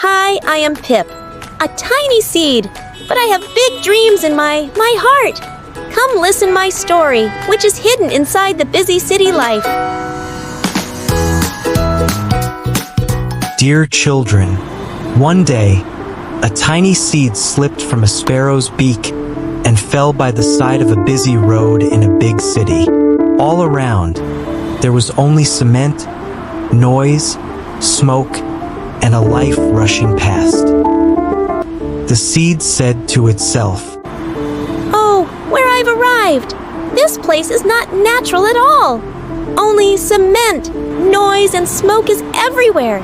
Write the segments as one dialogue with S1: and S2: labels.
S1: Hi, I am Pip, a tiny seed, but I have big dreams in my heart. Come listen my story, which is hidden inside the busy city life.
S2: Dear children, one day, a tiny seed slipped from a sparrow's beak and fell by the side of a busy road in a big city. All around, there was only cement, noise, smoke, and a life rushing past. The seed said to itself,
S1: "Oh, where I've arrived! This place is not natural at all. Only cement, noise, and smoke is everywhere.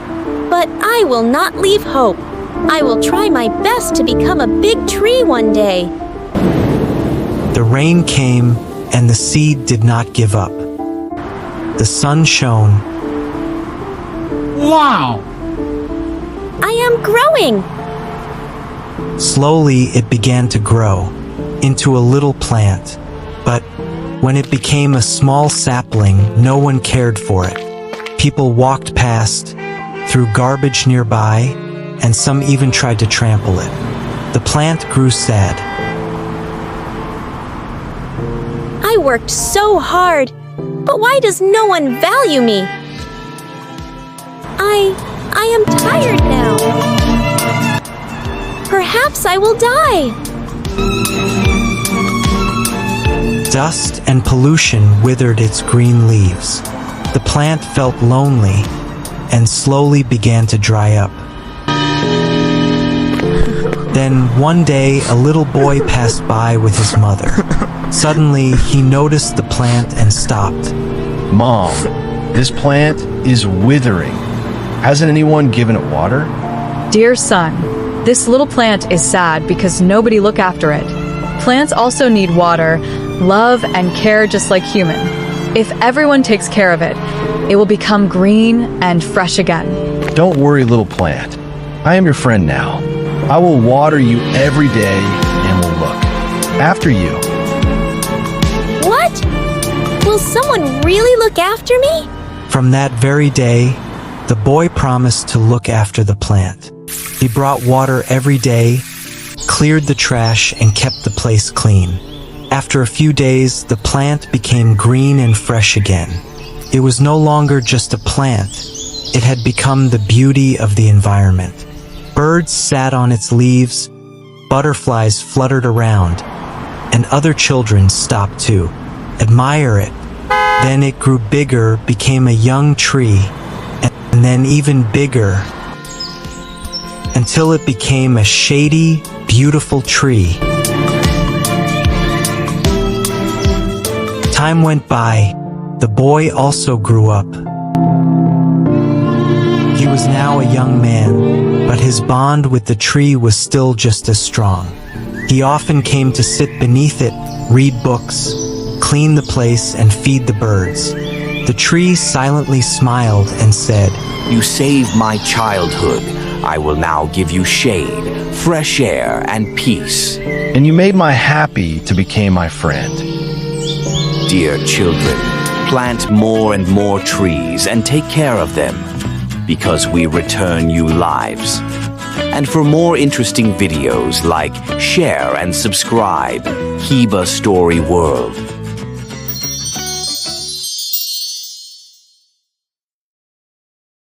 S1: But I will not leave hope. I will try my best to become a big tree one day."
S2: The rain came, and the seed did not give up. The sun shone.
S3: Wow!
S1: I am growing.
S2: Slowly, it began to grow into a little plant. But when it became a small sapling, no one cared for it. People walked past, threw garbage nearby, and some even tried to trample it. The plant grew sad.
S1: I worked so hard, but why does no one value me? I am tired now. Perhaps I will die.
S2: Dust and pollution withered its green leaves. The plant felt lonely and slowly began to dry up. Then one day, a little boy passed by with his mother. Suddenly, he noticed the plant and stopped.
S4: Mom, this plant is withering. Hasn't anyone given it water?
S5: Dear son, this little plant is sad because nobody look after it. Plants also need water, love, and care just like human. If everyone takes care of it, it will become green and fresh again.
S4: Don't worry, little plant. I am your friend now. I will water you every day and will look after you.
S1: What? Will someone really look after me?
S2: From that very day, the boy promised to look after the plant. He brought water every day, cleared the trash, and kept the place clean. After a few days, the plant became green and fresh again. It was no longer just a plant. It had become the beauty of the environment. Birds sat on its leaves, butterflies fluttered around, and other children stopped to admire it. Then it grew bigger, became a young tree, and then even bigger, until it became a shady, beautiful tree. Time went by. The boy also grew up. He was now a young man, but his bond with the tree was still just as strong. He often came to sit beneath it, read books, clean the place, and feed the birds. The tree silently smiled and said,
S6: "You saved my childhood. I will now give you shade, fresh air, and peace."
S4: And you made my happy to become my friend.
S6: Dear children, plant more and more trees and take care of them, because we return you lives. And for more interesting videos, like, share, and subscribe. Hiba Story World.